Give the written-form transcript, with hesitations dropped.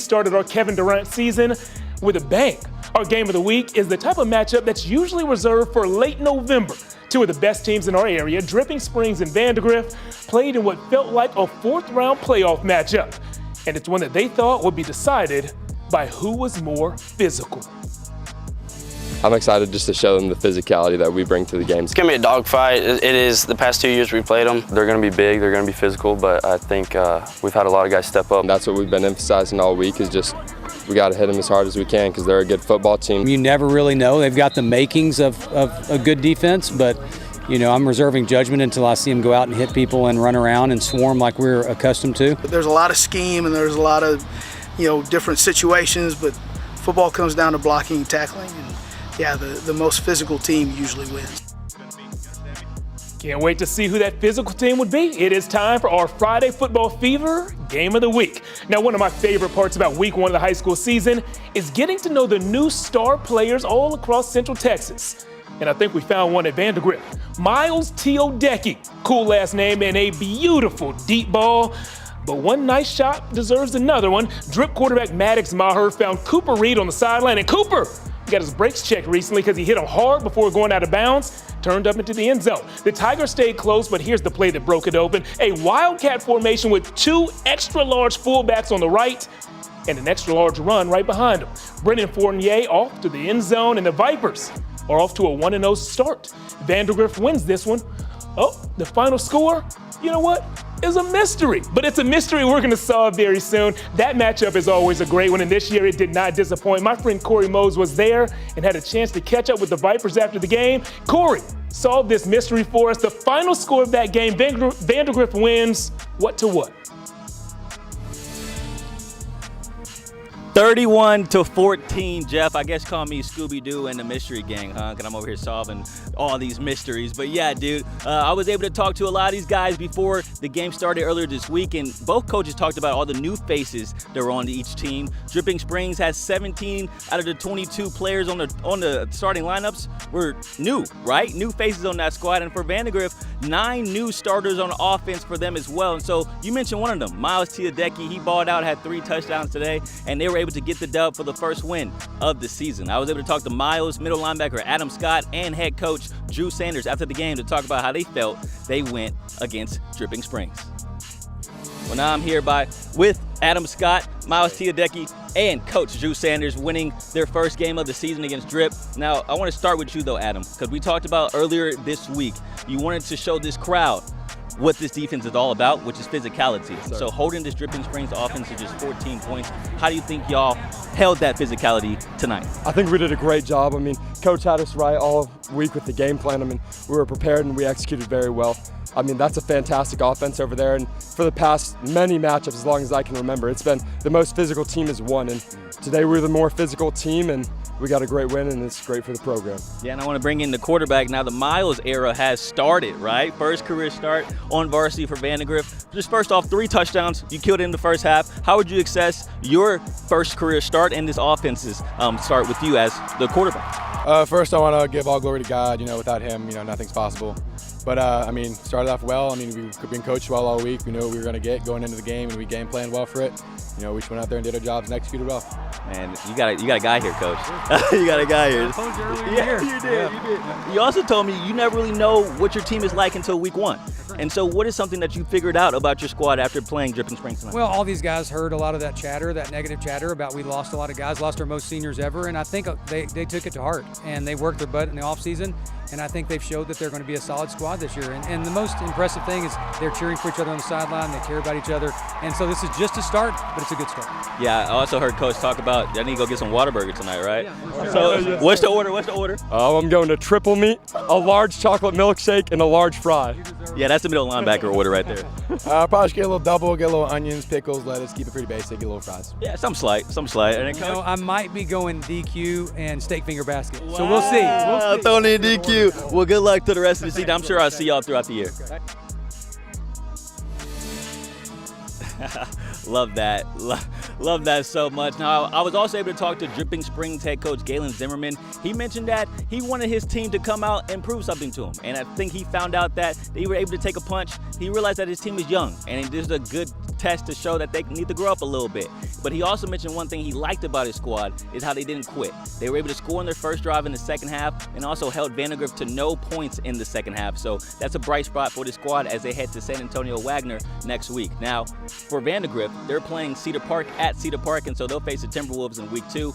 started our Kevin Durant season with a bang. Our game of the week is the type of matchup that's usually reserved for late November. Two of the best teams in our area, Dripping Springs and Vandegrift, played in what felt like a fourth-round playoff matchup. And it's one that they thought would be decided by who was more physical. I'm excited just to show them the physicality that we bring to the games. It's going to be a dogfight. It is. The past 2 years we played them. They're going to be big, they're going to be physical, but I think we've had a lot of guys step up. And that's what we've been emphasizing all week is just we got to hit them as hard as we can because they're a good football team. You never really know. They've got the makings of a good defense, but you know, I'm reserving judgment until I see them go out and hit people and run around and swarm like we're accustomed to. There's a lot of scheme and there's a lot of, different situations, but football comes down to blocking and tackling. And yeah, the most physical team usually wins. Can't wait to see who that physical team would be. It is time for our Friday Football Fever Game of the Week. Now, one of my favorite parts about week one of the high school season is getting to know the new star players all across Central Texas. And I think we found one at Vandegrift. Miles Teodecki, cool last name and a beautiful deep ball. But one nice shot deserves another one. Drip quarterback Maddox Maher found Cooper Reed on the sideline, and Cooper got his brakes checked recently because he hit him hard before going out of bounds, turned up into the end zone. The Tigers stayed close, but here's the play that broke it open. A wildcat formation with two extra-large fullbacks on the right and an extra-large run right behind him. Brennan Fournier off to the end zone, and the Vipers are off to a 1-0 start. Vandegrift wins this one. Oh, the final score, you know what, is a mystery. But it's a mystery we're going to solve very soon. That matchup is always a great one, and this year it did not disappoint. My friend Corey Mose was there and had a chance to catch up with the Vipers after the game. Corey, solve this mystery for us. The final score of that game, Vandegrift wins what to what? 31-14, Jeff. I guess call me Scooby-Doo and the Mystery Gang, huh? Because I'm over here solving all these mysteries. But yeah, dude, I was able to talk to a lot of these guys before the game started earlier this week, and both coaches talked about all the new faces that were on each team. Dripping Springs has 17 out of the 22 players on the starting lineups were new, right? New faces on that squad. And for Vandegrift, 9 new starters on offense for them as well. And so you mentioned one of them, Miles Teodecki. He balled out, had 3 touchdowns today, and they were able to get the dub for the first win of the season. I was able to talk to Miles, middle linebacker Adam Scott, and head coach Drew Sanders after the game to talk about how they felt they went against Dripping Springs. Well, now I'm here with Adam Scott, Miles Teodecki, and Coach Drew Sanders winning their first game of the season against Drip. Now, I want to start with you though, Adam, because we talked about earlier this week, you wanted to show this crowd what this defense is all about, which is physicality. Yes, so holding this Dripping Springs offense to just 14 points, how do you think y'all held that physicality tonight? I think we did a great job. I mean, Coach had us right all week with the game plan. I mean, we were prepared and we executed very well. I mean, that's a fantastic offense over there. And for the past many matchups, as long as I can remember, it's been the most physical team has won. And today we're the more physical team, and we got a great win, and it's great for the program. Yeah, and I want to bring in the quarterback. Now the Miles era has started, right? First career start on varsity for Vandegrift. Just first off, 3 touchdowns. You killed it in the first half. How would you assess your first career start and this offense's start with you as the quarterback? First, I want to give all glory to God. Without him, nothing's possible. But, I mean, started off well. I mean, we've been coached well all week. We knew what we were going to get going into the game, and we game planned well for it. We just went out there and did our jobs and executed well. Man, you got a guy here, Coach. You got a guy here. I told you earlier. Yeah, you did. You also told me you never really know what your team is like until week 1. And so what is something that you figured out about your squad after playing Dripping Springs tonight? Well, all these guys heard a lot of that chatter, that negative chatter about we lost a lot of guys, lost our most seniors ever, and I think they took it to heart, and they worked their butt in the offseason, and I think they've showed that they're going to be a solid squad this year. And the most impressive thing is they're cheering for each other on the sideline, they care about each other, and so this is just a start, but it's a good start. Yeah, I also heard Coach talk about I need to go get some Whataburger tonight, right? Yeah. So what's the order? I'm going to triple meat, a large chocolate milkshake, and a large fry. Yeah, that's the middle linebacker order right there. Probably just get a little double, get a little onions, pickles, lettuce, keep it pretty basic, get a little fries. Yeah, some slight. And then I might be going DQ and steak finger basket. Wow. So we'll see. Throwing in DQ. Well, good luck to the rest of the season. I'm sure I'll see y'all throughout the year. Love that. Love that so much. Now, I was also able to talk to Dripping Springs head coach Galen Zimmerman. He mentioned that he wanted his team to come out and prove something to him. And I think he found out that they were able to take a punch. He realized that his team is young, and this is a good test to show that they need to grow up a little bit. But he also mentioned one thing he liked about his squad is how they didn't quit. They were able to score in their first drive in the second half and also held Vandegrift to no points in the second half. So that's a bright spot for the squad as they head to San Antonio Wagner next week. Now, for Vandegrift, they're playing Cedar Park at Cedar Park, and so they'll face the Timberwolves in week 2.